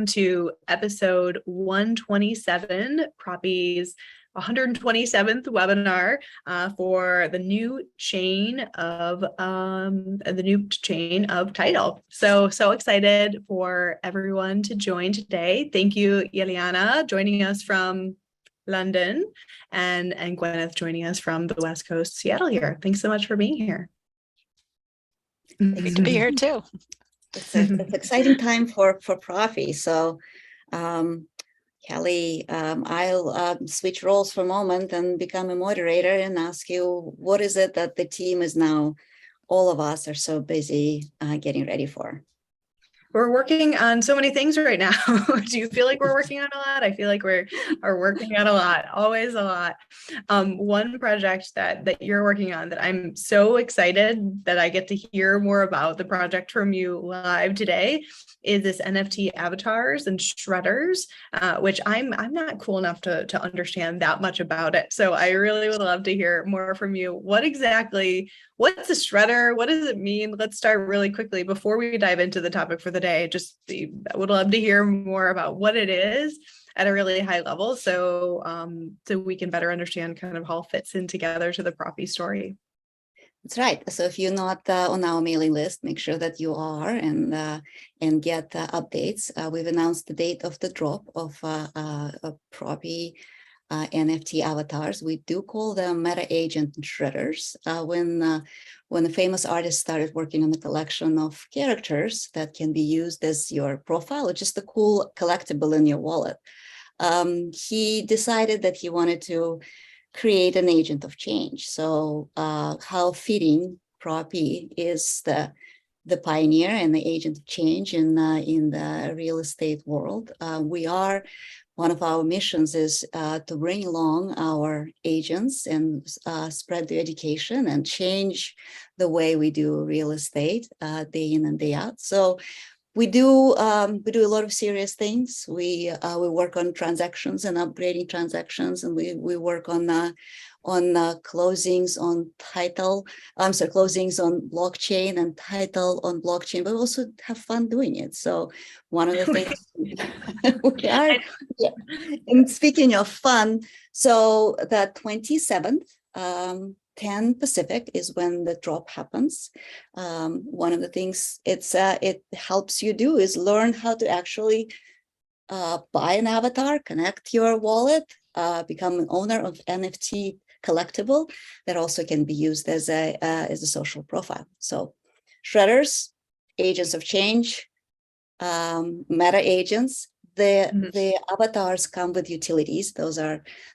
to episode 127, Propy's 127th webinar for the new chain of title. So excited for everyone to join today. Thank you, Yeliana, joining us from London, and Gwyneth joining us from the West Coast, Seattle here. Thanks so much for being here. Great to be here too. It's an exciting time for Propy. So, Kelly, I'll switch roles for a moment and become a moderator and ask you, what is it that the team is now, all of us are so busy getting ready for? We're working on so many things right now. Do you feel like we're working on a lot? I feel like we are working on a lot, always a lot. One project that you're working on that I'm so excited that I get to hear more about the project from you live today is this NFT avatars and shredders, which I'm not cool enough to understand that much about it. So I really would love to hear more from you. What's a shredder? What does it mean? Let's start really quickly before we dive into the topic for the day. I would love to hear more about what it is at a really high level, so we can better understand kind of how it fits in together to the Propy story. That's right. So if you're not on our mailing list, make sure that you are and get updates. We've announced the date of the drop of Propy NFT avatars. We do call them meta agent shredders. When the famous artist started working on the collection of characters that can be used as your profile or just a cool collectible in your wallet, he decided that he wanted to create an agent of change. So how fitting Propy is the pioneer and the agent of change in the real estate world. One of our missions is to bring along our agents and spread the education and change the way we do real estate day in and day out. So we do a lot of serious things. We work on transactions and upgrading transactions, and we work on closings on title. Closings on blockchain and title on blockchain, but also have fun doing it. So one of the things we are. Yeah. And speaking of fun, so the 27th. 10 Pacific is when the drop happens. One of the things it helps you do is learn how to actually buy an avatar, connect your wallet, become an owner of NFT collectible that also can be used as a social profile. So shredders, agents of change, meta agents. The avatars come with utilities. This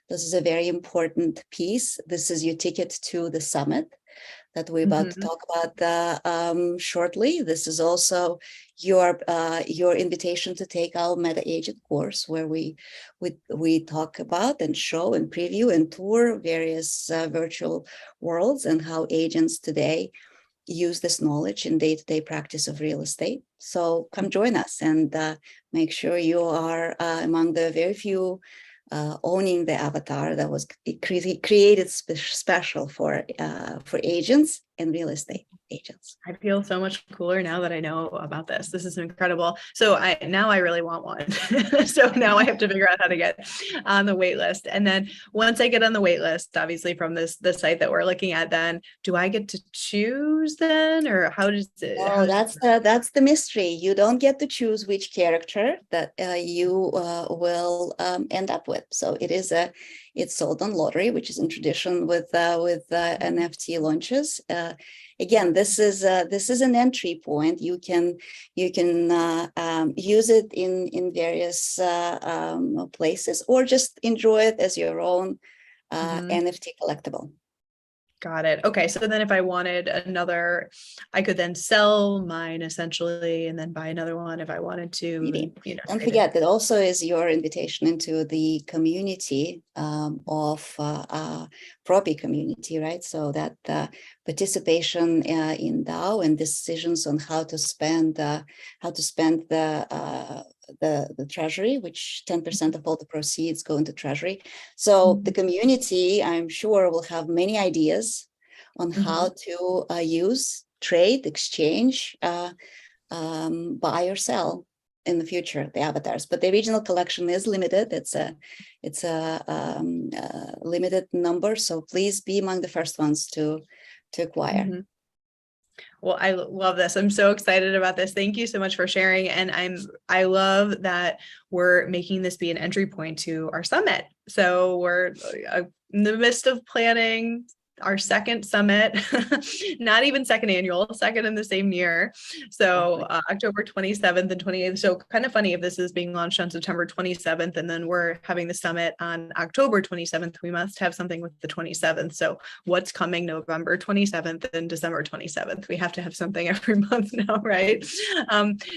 is a very important piece. This is your ticket to the summit that we're about to talk about shortly. This is also your invitation to take our meta agent course, where we talk about and show and preview and tour various virtual worlds and how agents today use this knowledge in day-to-day practice of real estate. So come join us and make sure you are among the very few owning the avatar that was created special for agents and real estate agents. I feel so much cooler now that I know about this. This is incredible. So now I really want one. So now I have to figure out how to get on the wait list. And then once I get on the wait list, obviously from the site that we're looking at, then do I get to choose then, or how does it? Oh, that's the mystery. You don't get to choose which character that you will end up with. So it's sold on lottery, which is in tradition with NFT launches. Again, this is an entry point. You can use it in various places, or just enjoy it as your own NFT collectible. Got it. Okay. So then if I wanted another, I could then sell mine essentially and then buy another one if I wanted to. Maybe. Don't forget that also is your invitation into the community of Propy community, right? So that participation in DAO and decisions on how to spend the treasury, which 10% of all the proceeds go into treasury. So the community, I'm sure, will have many ideas on how to use, trade, exchange, buy or sell in the future, the avatars. But the original collection is limited. It's a limited number. So please be among the first ones to acquire. Mm-hmm. Well, I love this. I'm so excited about this. Thank you so much for sharing. And I love that we're making this be an entry point to our summit. So we're in the midst of planning our second summit, not even second annual, second in the same year. So October 27th and 28th. So kind of funny if this is being launched on September 27th and then we're having the summit on October 27th, we must have something with the 27th. So what's coming November 27th and December 27th? We have to have something every month now, right?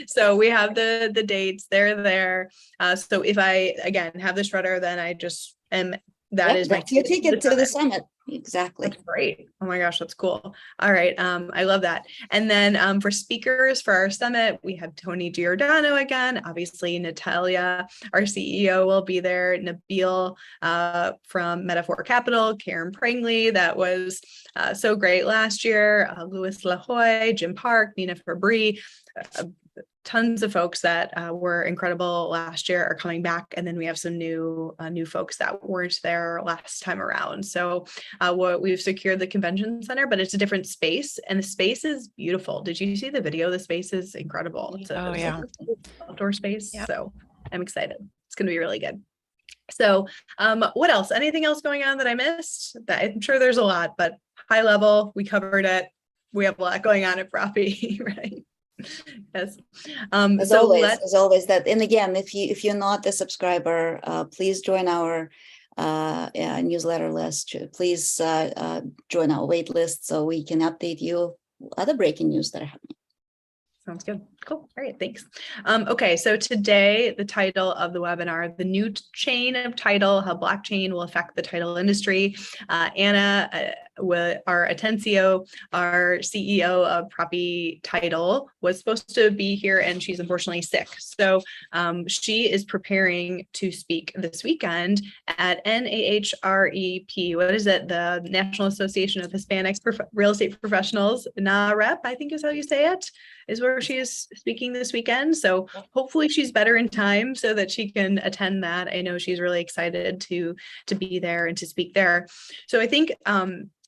So we have the dates, they're there. So if I, again, have the shredder, then I just am, that's your ticket to the summit. Exactly. That's great. Oh my gosh, that's cool. All right. I love that. And then for speakers for our summit, we have Tony Giordano again. Obviously, Natalia, our CEO, will be there. Nabil from Metaphor Capital, Karen Prangley, that was so great last year. Louis Lahoy, Jim Park, Nina Fabry. Tons of folks that were incredible last year are coming back, and then we have some new folks that weren't there last time around. So we've secured the convention center, but it's a different space, and the space is beautiful. Did you see the video? The space is incredible. It's outdoor space. Yep. So I'm excited. It's going to be really good. So what else? Anything else going on that I missed? I'm sure there's a lot, but high level, we covered it. We have a lot going on at Propy, right? Yes. As always that, and again, if you're not a subscriber, please join our newsletter list. Please join our wait list so we can update you other breaking news that are happening. Sounds good. Cool. All right. Thanks. Okay. So today, the title of the webinar, the new chain of title, how blockchain will affect the title industry. Anna, our Atencio, our CEO of Propy Title, was supposed to be here and she's unfortunately sick. So she is preparing to speak this weekend at NAHREP. What is it? The National Association of Hispanic Real Estate Professionals, NAHREP, I think is how you say it, is where she is speaking this weekend. So hopefully she's better in time so that she can attend that. I know she's really excited to be there and to speak there. So I think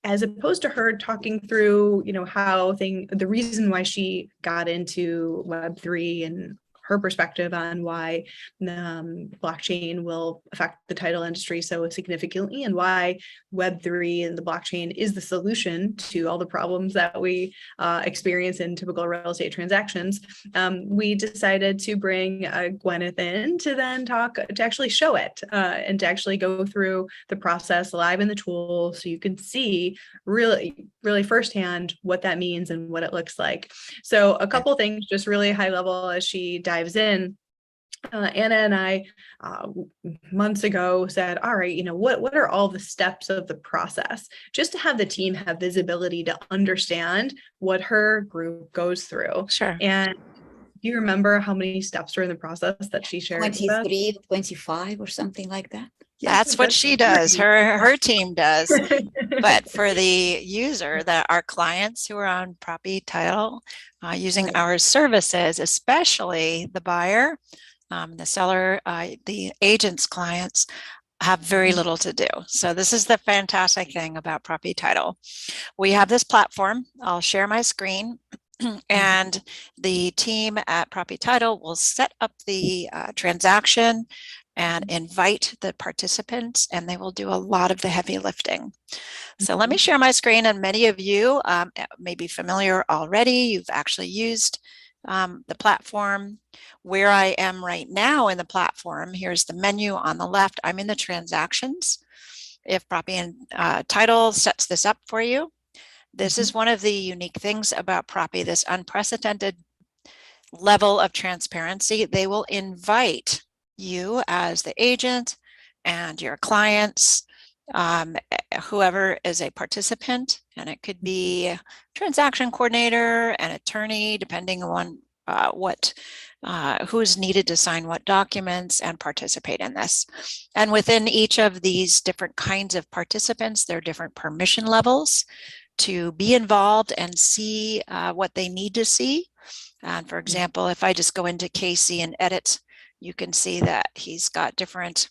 as opposed to her talking through, how the reason why she got into Web3 and her perspective on why blockchain will affect the title industry so significantly and why Web3 and the blockchain is the solution to all the problems that we experience in typical real estate transactions, we decided to bring Gwyneth in to then to actually show it and to actually go through the process live in the tool so you can see really firsthand what that means and what it looks like. So a couple things just really high level as she dives in. Anna and I months ago said, all right, what are all the steps of the process, just to have the team have visibility to understand what her group goes through. Sure. And do you remember how many steps were in the process that she shared? 23, 25 or something like that. Yeah, that's what she does. Her team does. But for the user, that our clients who are on Propy Title using our services, especially the buyer, the seller, the agent's clients, have very little to do. So this is the fantastic thing about Propy Title. We have this platform. I'll share my screen. And the team at Propy Title will set up the transaction and invite the participants, and they will do a lot of the heavy lifting. So let me share my screen, and many of you may be familiar already. You've actually used the platform. Where I am right now in the platform, here's the menu on the left. I'm in the transactions. If Propy Title sets this up for you, this is one of the unique things about Propy, this unprecedented level of transparency. They will invite you as the agent and your clients, whoever is a participant, and it could be a transaction coordinator, an attorney, depending on who's needed to sign what documents and participate in this. And within each of these different kinds of participants, there are different permission levels. to be involved and see what they need to see. And for example, if I just go into Casey and edit, you can see that he's got different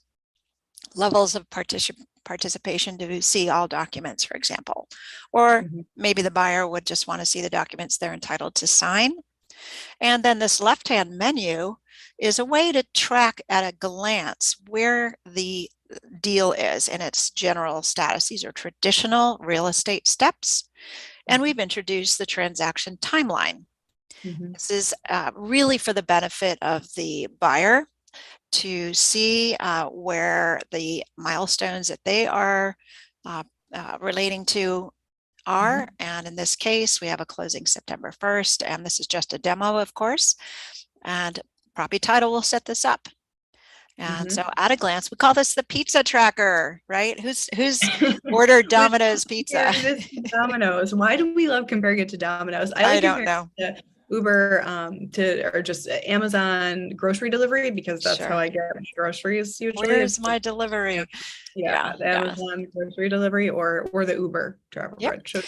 levels of participation to see all documents, for example. Or maybe the buyer would just want to see the documents they're entitled to sign. And then this left-hand menu is a way to track at a glance where the deal is in its general status. These are traditional real estate steps. And we've introduced the transaction timeline. This is really for the benefit of the buyer to see where the milestones that they are relating to are. And in this case, we have a closing September 1st, and this is just a demo, of course. And Propy Title will set this up. And so at a glance, we call this the pizza tracker, right? Who's ordered Domino's pizza? Domino's. Why do we love comparing it to Domino's? I don't know. Uber or just Amazon grocery delivery, because that's how I get groceries usually. Where's my delivery? Yeah, the Amazon grocery delivery or the Uber driver. So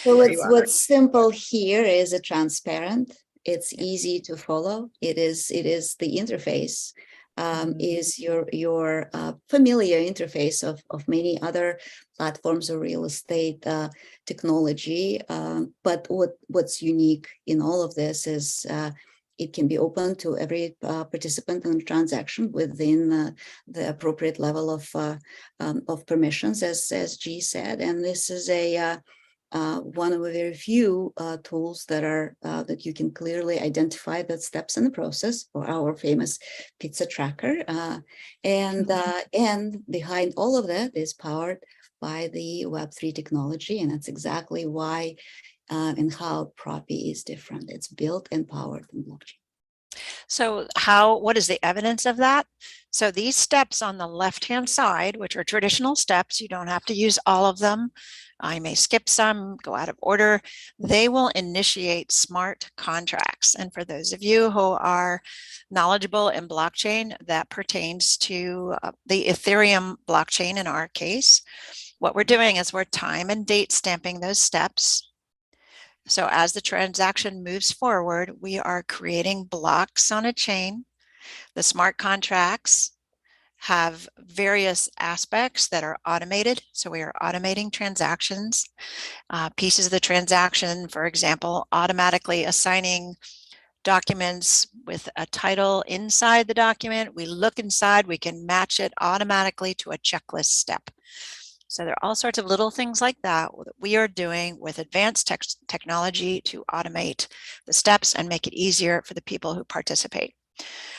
what's simple here is a transparent. It's easy to follow. It is the interface. Is your familiar interface of many other platforms of real estate technology. But what's unique in all of this is it can be open to every participant in the transaction within the appropriate level of permissions, as G said. And this is one of the very few tools that you can clearly identify the steps in the process, for our famous pizza tracker. And behind all of that is powered by the Web3 technology. And that's exactly why and how Propy is different. It's built and powered in blockchain. So what is the evidence of that? So these steps on the left-hand side, which are traditional steps, you don't have to use all of them. I may skip some, go out of order. They will initiate smart contracts. And for those of you who are knowledgeable in blockchain, that pertains to the Ethereum blockchain in our case. What we're doing is we're time and date stamping those steps. So as the transaction moves forward, we are creating blocks on a chain. The smart contracts have various aspects that are automated. So we are automating transactions, pieces of the transaction, for example, automatically assigning documents with a title inside the document. We look inside, we can match it automatically to a checklist step. So there are all sorts of little things like that we are doing with advanced technology to automate the steps and make it easier for the people who participate.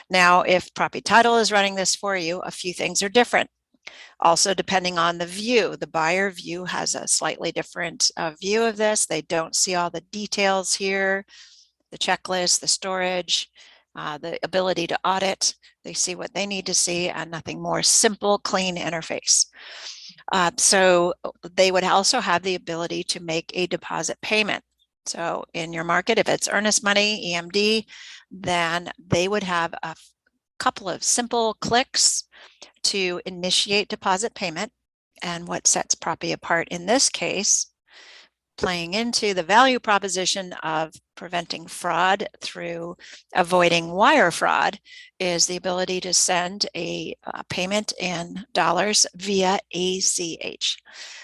Now, if Propy Title is running this for you, a few things are different. Also, depending on the view, the buyer view has a slightly different view of this. They don't see all the details here, the checklist, the storage, the ability to audit. They see what they need to see and nothing more. Simple, clean interface. So they would also have the ability to make a deposit payment. So in your market, if it's earnest money, EMD, then they would have a couple of simple clicks to initiate deposit payment. And what sets Propy apart in this case, playing into the value proposition of preventing fraud through avoiding wire fraud, is the ability to send a payment in dollars via ACH.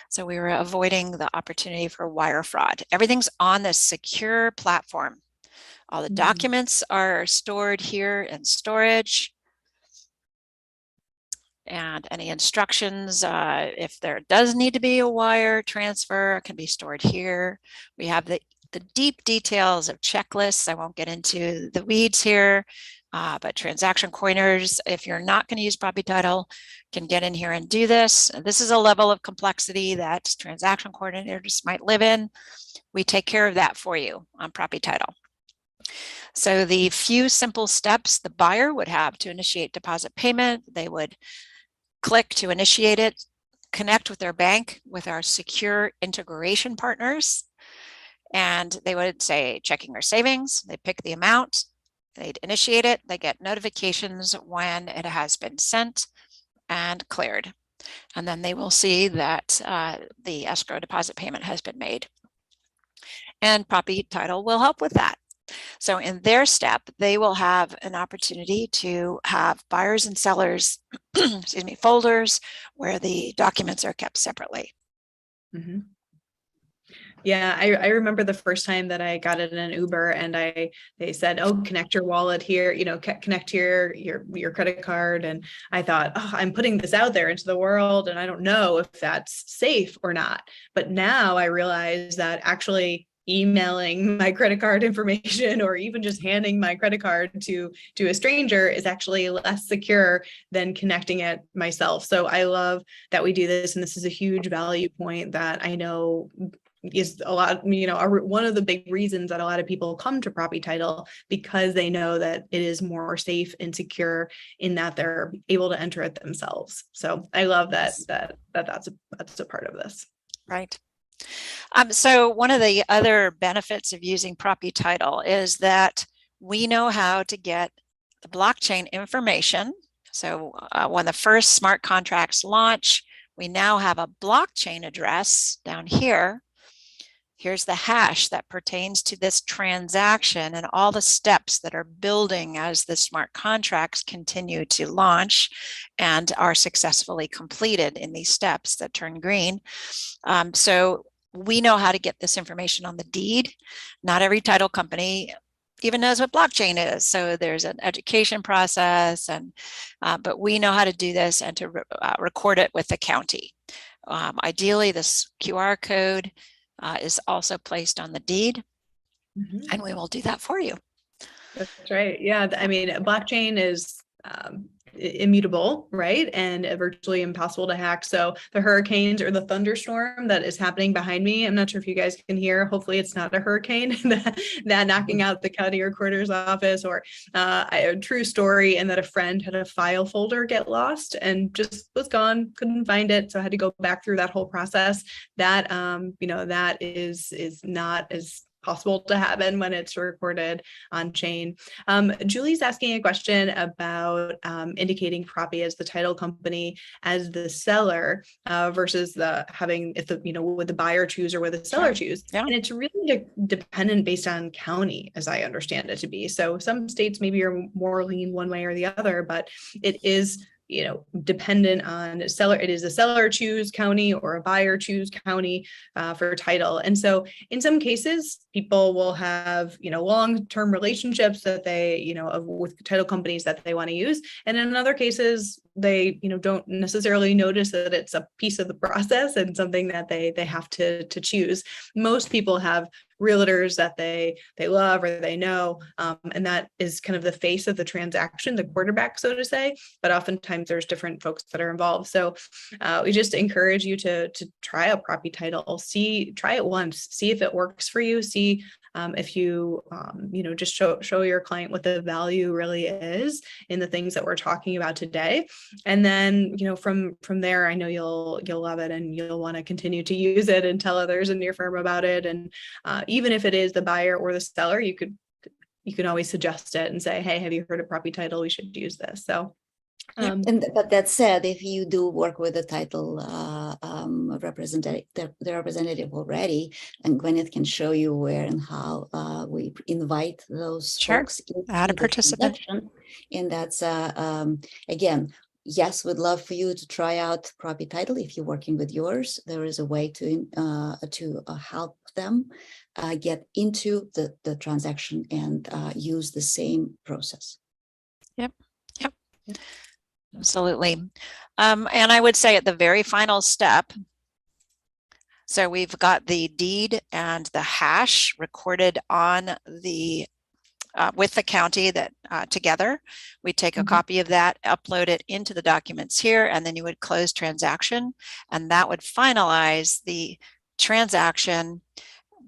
So we were avoiding the opportunity for wire fraud. Everything's on this secure platform. All the documents are stored here in storage. And any instructions, if there does need to be a wire transfer, can be stored here. We have the deep details of checklists. I won't get into the weeds here, but transaction coiners, if you're not going to use Propy Title, can get in here and do this. This is a level of complexity that transaction coordinators might live in. We take care of that for you on Propy Title. So the few simple steps the buyer would have to initiate deposit payment, they would click to initiate it, connect with their bank, with our secure integration partners, and they would say checking or savings. They pick the amount, they'd initiate it, they get notifications when it has been sent and cleared. And then they will see that the escrow deposit payment has been made. and Propy Title will help with that. So in their step, they will have an opportunity to have buyers and sellers, excuse me, folders where the documents are kept separately. Mm-hmm. Yeah, I remember the first time that I got it in an Uber, and they said, "Oh, connect your wallet here, connect your credit card." And I thought, "Oh, I'm putting this out there into the world, and I don't know if that's safe or not." But now I realize that actually emailing my credit card information or even just handing my credit card to a stranger is actually less secure than connecting it myself. So I love that we do this, and this is a huge value point that I know is a lot, one of the big reasons that a lot of people come to Propy Title, because they know that it is more safe and secure in that they're able to enter it themselves. So I love that's a part of this. Right. So one of the other benefits of using Propy Title is that we know how to get the blockchain information. So when the first smart contracts launch, we now have a blockchain address down here. Here's the hash that pertains to this transaction and all the steps that are building as the smart contracts continue to launch and are successfully completed in these steps that turn green. So we know how to get this information on the deed. Not every title company even knows what blockchain is. So there's an education process, but we know how to do this and to record it with the county. Ideally, this QR code is also placed on the deed, and we will do that for you. That's right. Yeah. I mean, blockchain is immutable, right? And virtually impossible to hack. So the hurricanes or the thunderstorm that is happening behind me, I'm not sure if you guys can hear, hopefully it's not a hurricane that knocking out the county recorder's office, or a true story, and that a friend had a file folder get lost and just was gone, couldn't find it. So I had to go back through that whole process. That, that is not as possible to happen when it's recorded on chain. Julie's asking a question about indicating Propy as the title company as the seller versus would the buyer choose or would the seller choose? Yeah. And it's really dependent based on county, as I understand it to be. So some states maybe are more lean one way or the other, but it is dependent on seller. It is a seller choose county or a buyer choose county for title. And so in some cases, people will have, long-term relationships that they, with title companies that they want to use. And in other cases, they, don't necessarily notice that it's a piece of the process and something that they have to choose. Most people have realtors that they love or they know, and that is kind of the face of the transaction, the quarterback, so to say. But oftentimes there's different folks that are involved. So we just encourage you to try a Propy Title. Try it once, see if it works for you. See if you just show your client what the value really is in the things that we're talking about today. And then from there, I know you'll love it and you'll want to continue to use it and tell others in your firm about it. And even if it is the buyer or the seller, you can always suggest it and say, hey, have you heard of Propy Title? We should use this. So but that said, if you do work with the title representative, the representative already, and Gwyneth can show you where and how we invite those folks add a participant. And that's again, yes, we'd love for you to try out Propy Title. If you're working with yours, there is a way to help them get into the transaction and use the same process. Yep. Absolutely. And I would say at the very final step, so we've got the deed and the hash recorded on the with the county that together. We take a copy of that, upload it into the documents here, and then you would close transaction, and that would finalize the transaction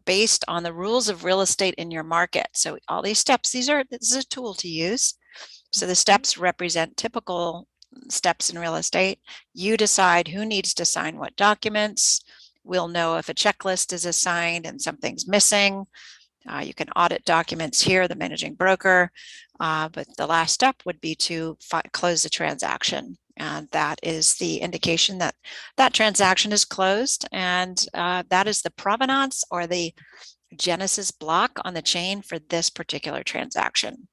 based on the rules of real estate in your market. So all these steps, this is a tool to use. So the steps represent typical steps in real estate. You decide who needs to sign what documents. We'll know if a checklist is assigned and something's missing. You can audit documents here, the managing broker, but the last step would be to close the transaction. And that is the indication that that transaction is closed, and that is the provenance or the Genesis block on the chain for this particular transaction.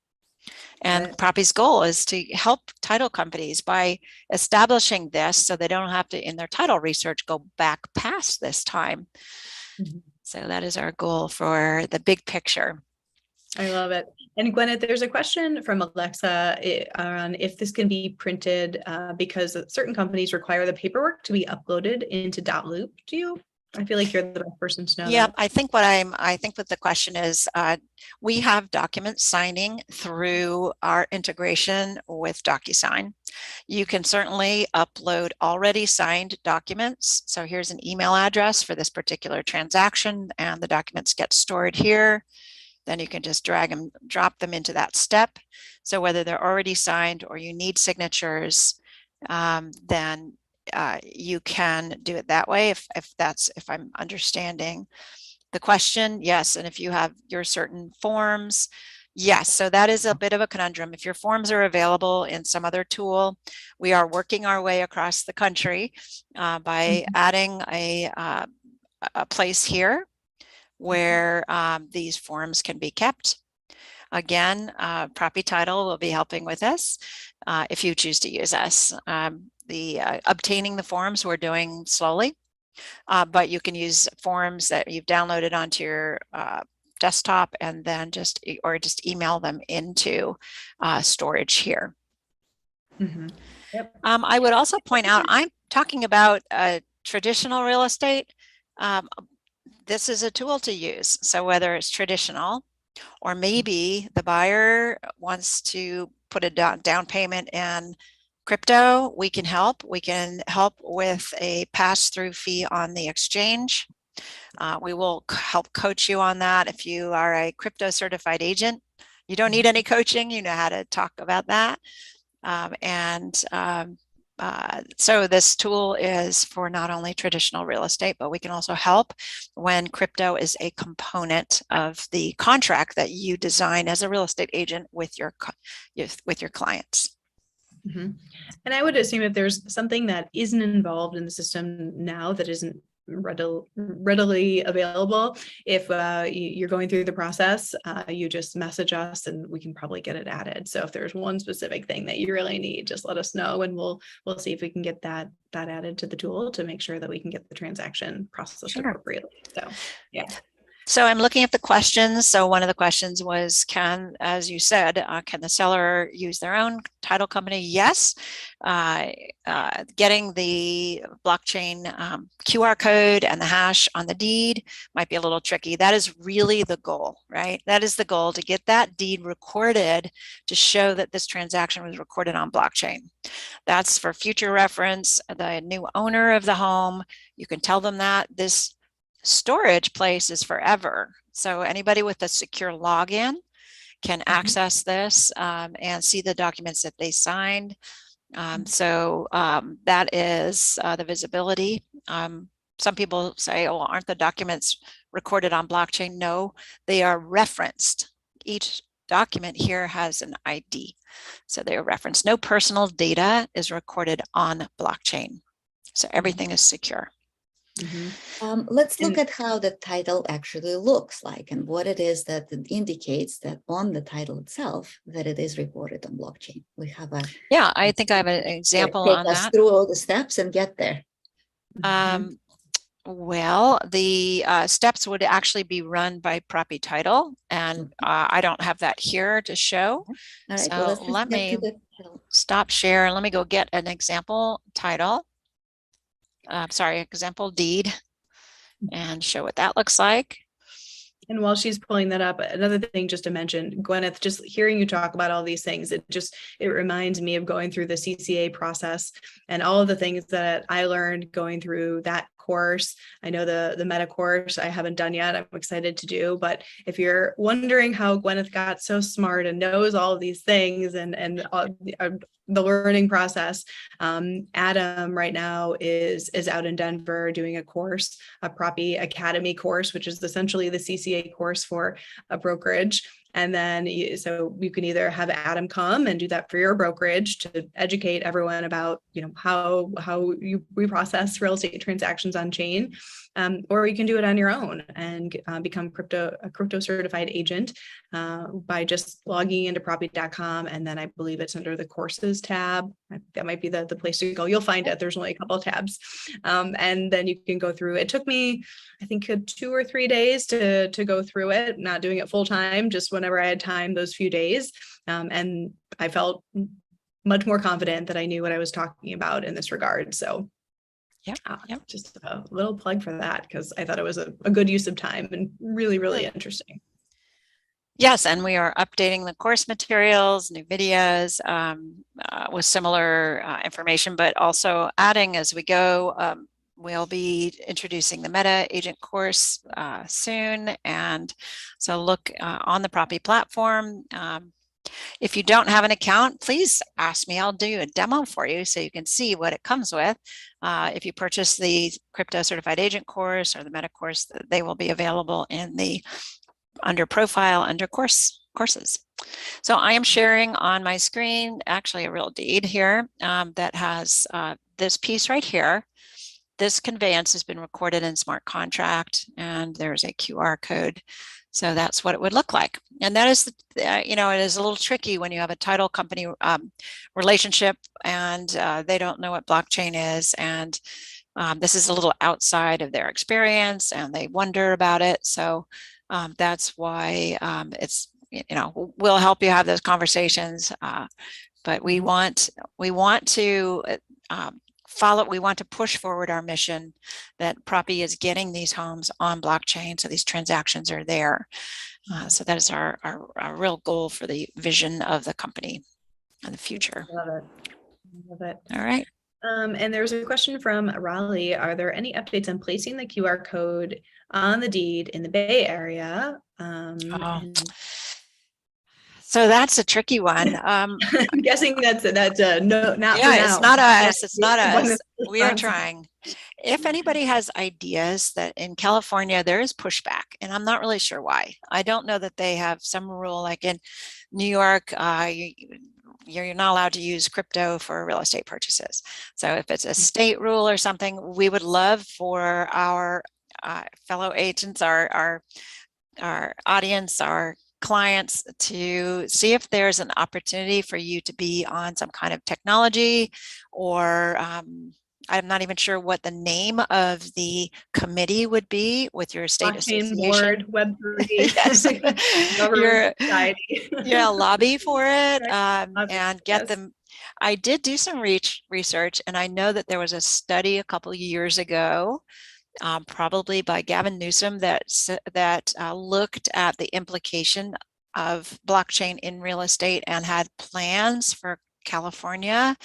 And Right. Propy's goal is to help title companies by establishing this so they don't have to, in their title research, go back past this time. Mhm. So that is our goal for the big picture. I love it. And Gwyneth, there's a question from Alexa on if this can be printed because certain companies require the paperwork to be uploaded into .loop. I feel like you're the best person to know Yeah, that. I think what the question is, we have document signing through our integration with DocuSign. You can certainly upload already signed documents. So here's an email address for this particular transaction, and the documents get stored here. Then you can just drag and drop them into that step. So whether they're already signed or you need signatures, then you can do it that way if I'm understanding the question. Yes, and if you have your certain forms, yes. So that is a bit of a conundrum. If your forms are available in some other tool, we are working our way across the country by adding a place here where these forms can be kept. Again, Propy Title will be helping with us if you choose to use us. Obtaining the forms we're doing slowly, but you can use forms that you've downloaded onto your desktop and then just email them into storage here. Yep. I would also point out, I'm talking about traditional real estate. This is a tool to use. So whether it's traditional, or maybe the buyer wants to put a down payment in crypto, we can help. We can help with a pass-through fee on the exchange. We will help coach you on that. If you are a crypto certified agent, you don't need any coaching. You know how to talk about that. So this tool is for not only traditional real estate, but we can also help when crypto is a component of the contract that you design as a real estate agent with your clients. Mm-hmm. And I would assume if there's something that isn't involved in the system now that isn't readily available, if you're going through the process, you just message us and we can probably get it added. So if there's one specific thing that you really need, just let us know and we'll see if we can get that added to the tool to make sure that we can get the transaction processed appropriately. So yeah. So I'm looking at the questions. So one of the questions was, as you said, can the seller use their own title company? Yes. Getting the blockchain QR code and the hash on the deed might be a little tricky. That is really the goal, right? That is the goal, to get that deed recorded to show that this transaction was recorded on blockchain. That's for future reference. The new owner of the home, you can tell them that this storage place is forever. So anybody with a secure login can access this and see the documents that they signed. That is the visibility. Some people say, oh, aren't the documents recorded on blockchain? No, they are referenced. Each document here has an ID. So they are referenced. No personal data is recorded on blockchain. So everything is secure. Let's look at how the title actually looks like and what it is that it indicates that on the title itself that it is recorded on blockchain. We have I think I have an example on that. Take us through all the steps and get there. Well, the steps would actually be run by Propy Title, and I don't have that here to show. All right, so let me stop share and let me go get an example title. Example deed, and show what that looks like. And while she's pulling that up, another thing just to mention, Gwyneth, just hearing you talk about all these things, it reminds me of going through the CCA process and all of the things that I learned going through that course. I know the meta course I haven't done yet. I'm excited to do, but if you're wondering how Gwyneth got so smart and knows all of these things and the learning process, Adam right now is out in Denver doing a course, a Propy Academy course, which is essentially the CCA course for a brokerage. And then so you can either have Adam come and do that for your brokerage to educate everyone about, how we process real estate transactions on chain, or you can do it on your own and become a crypto certified agent by just logging into propy.com, and then I believe it's under the courses tab. That might be the place to go. You'll find it. There's only a couple of tabs, and then you can go through. It took me, I think, 2 or 3 days to go through it. Not doing it full time, just whenever I had time those few days, and I felt much more confident that I knew what I was talking about in this regard. So. Yep. Just a little plug for that, because I thought it was a good use of time and really, really interesting. Yes, and we are updating the course materials, new videos with similar information, but also adding as we go. We'll be introducing the Meta Agent course soon, and so look on the Propy platform. If you don't have an account, please ask me. I'll do a demo for you so you can see what it comes with. If you purchase the Crypto Certified Agent course or the Meta course, they will be available in the under profile, under courses. So I am sharing on my screen actually a real deed here that has this piece right here. This conveyance has been recorded in smart contract, and there's a QR code. So that's what it would look like. And that is, it is a little tricky when you have a title company relationship and they don't know what blockchain is. And this is a little outside of their experience and they wonder about it. So that's why it's, we'll help you have those conversations. But we want to we want to push forward our mission that Propy is getting these homes on blockchain, so these transactions are there. So that is our real goal for the vision of the company in the future. Love it. All right. And there's a question from Raleigh. Are there any updates on placing the QR code on the deed in the Bay Area? So that's a tricky one. I'm guessing that's no, not yeah, for now. It's not us. It's not us. We are trying. If anybody has ideas that in California there is pushback, and I'm not really sure why. I don't know that they have some rule like in New York. You're not allowed to use crypto for real estate purchases. So if it's a state rule or something, we would love for our fellow agents, our audience, our clients to see if there's an opportunity for you to be on some kind of technology, or I'm not even sure what the name of the committee would be with your state Blockchain association. Board, Web3, government society. Yeah, lobby for it and get them. I did do some research, and I know that there was a study a couple of years ago, probably by Gavin Newsom, that looked at the implication of blockchain in real estate and had plans for California.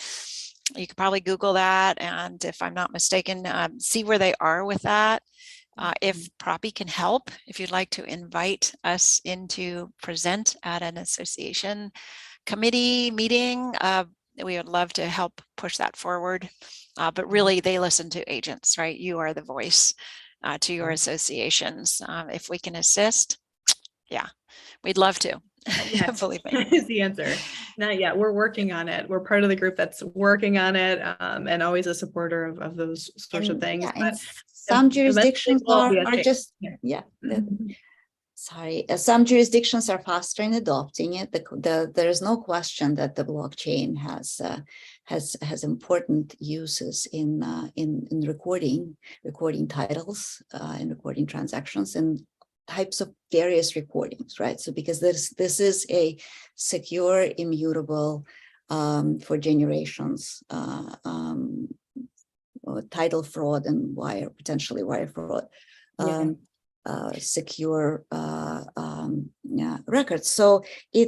You could probably Google that, and if I'm not mistaken, see where they are with that. If Propy can help, if you'd like to invite us in to present at an association committee meeting, we would love to help push that forward. But really, they listen to agents, right? You are the voice to your associations. If we can assist, yeah, we'd love to. Yes. Believe me. Is the answer. Not yet. We're working on it. We're part of the group that's working on it, and always a supporter of those sorts of things. Yeah, and some jurisdictions are just, some jurisdictions are faster in adopting it. There is no question that the blockchain has important uses in recording titles, and recording transactions, and types of various recordings, right? So because this is a secure, immutable, for generations, title fraud and potentially wire fraud, secure records. So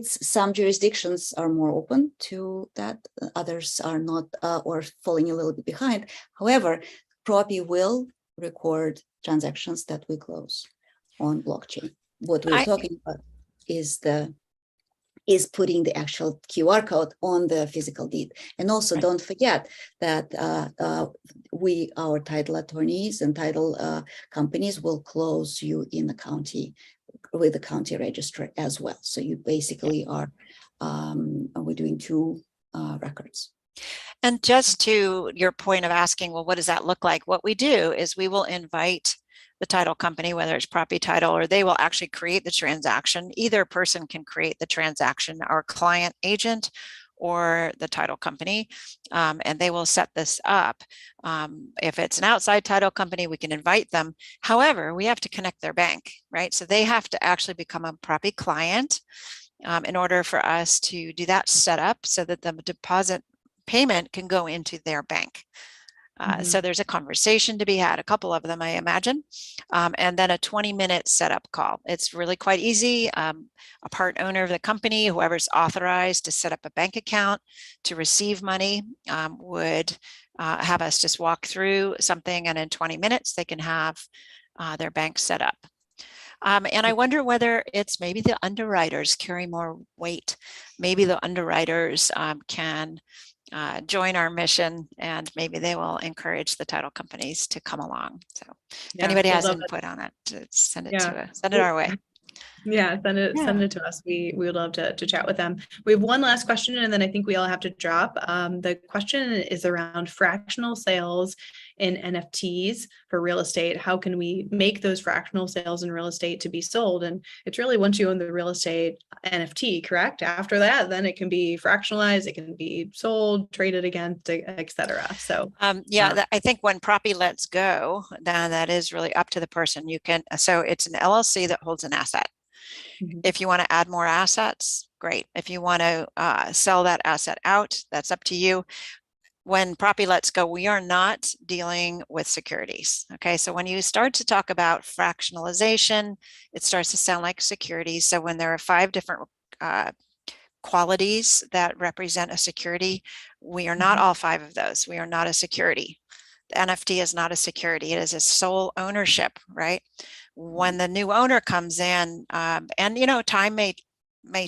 some jurisdictions are more open to that, others are not, or falling a little bit behind. However, Propy will record transactions that we close on blockchain. What we're talking about is putting the actual QR code on the physical deed. And also don't forget that our title attorneys and title companies will close you in the county with the county register as well. So you basically are, we're doing two records. And just to your point of asking, well, what does that look like? What we do is we will invite the title company, whether it's Propy Title, or they will actually create the transaction. Either person can create the transaction, our client agent or the title company, and they will set this up. If it's an outside title company, we can invite them. However, we have to connect their bank, right? So they have to actually become a Propy client in order for us to do that setup so that the deposit payment can go into their bank. So there's a conversation to be had, a couple of them, I imagine, and then a 20-minute setup call. It's really quite easy. A part owner of the company, whoever's authorized to set up a bank account to receive money, would have us just walk through something, and in 20 minutes they can have their bank set up. And I wonder whether it's maybe the underwriters carry more weight. Maybe the underwriters can join our mission, and maybe they will encourage the title companies to come along. So if anybody has input on it, send it send it our way. Yeah, send it to us. We would love to chat with them. We have one last question, and then I think we all have to drop. The question is around fractional sales in NFTs for real estate. How can we make those fractional sales in real estate to be sold? And it's really once you own the real estate NFT, correct? After that, then it can be fractionalized, it can be sold, traded against, etc. So I think when Propy lets go, then that is really up to the person. You can, so it's an LLC that holds an asset. If you want to add more assets, great. If you want to sell that asset out, that's up to you. When Propy lets go, we are not dealing with securities. Okay, so when you start to talk about fractionalization, it starts to sound like securities. So when there are 5 different qualities that represent a security, we are not all 5 of those. We are not a security. The NFT is not a security. It is a sole ownership, right? When the new owner comes in, and you know, time may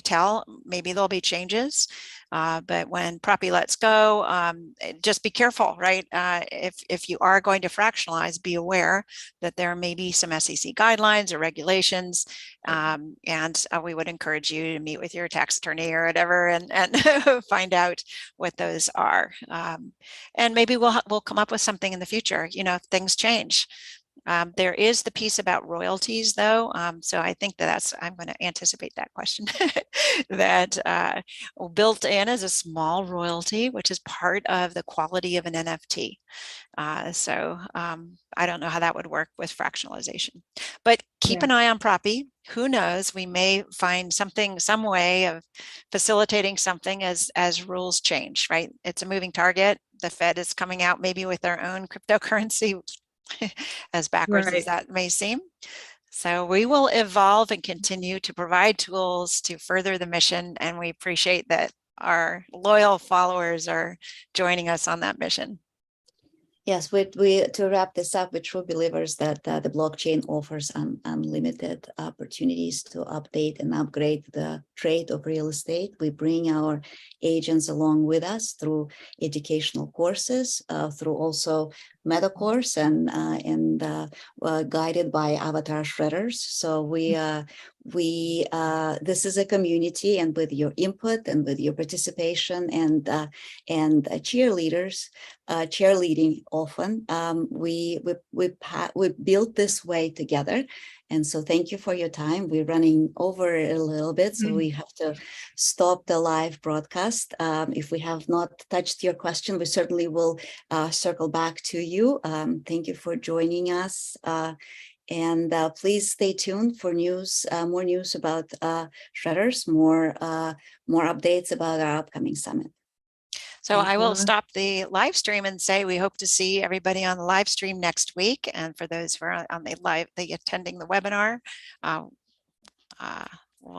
tell, maybe there'll be changes, but when Propy lets go, just be careful, right? If you are going to fractionalize, be aware that there may be some SEC guidelines or regulations, and we would encourage you to meet with your tax attorney or whatever and find out what those are. And maybe we'll come up with something in the future, you know, if things change. There is the piece about royalties, though. So I think I'm going to anticipate that question, that built in as a small royalty, which is part of the quality of an NFT. So I don't know how that would work with fractionalization, but keep an eye on Propy. Who knows, we may find something, some way of facilitating something as rules change, right? It's a moving target. The Fed is coming out maybe with their own cryptocurrency, as backwards as that may seem. So we will evolve and continue to provide tools to further the mission, and we appreciate that our loyal followers are joining us on that mission. Yes, we to wrap this up, we're true believers that the blockchain offers unlimited opportunities to update and upgrade the trade of real estate. We bring our agents along with us through educational courses, through also meta course, and guided by avatar shredders. So this is a community, and with your input and with your participation and cheerleaders, cheerleading often, we built this way together. And so thank you for your time. We're running over a little bit, so we have to stop the live broadcast. If we have not touched your question, we certainly will circle back to you. Thank you for joining us. And please stay tuned for news, more news about shredders, more updates about our upcoming summit. So I will stop the live stream and say we hope to see everybody on the live stream next week. And for those who are on the attending the webinar,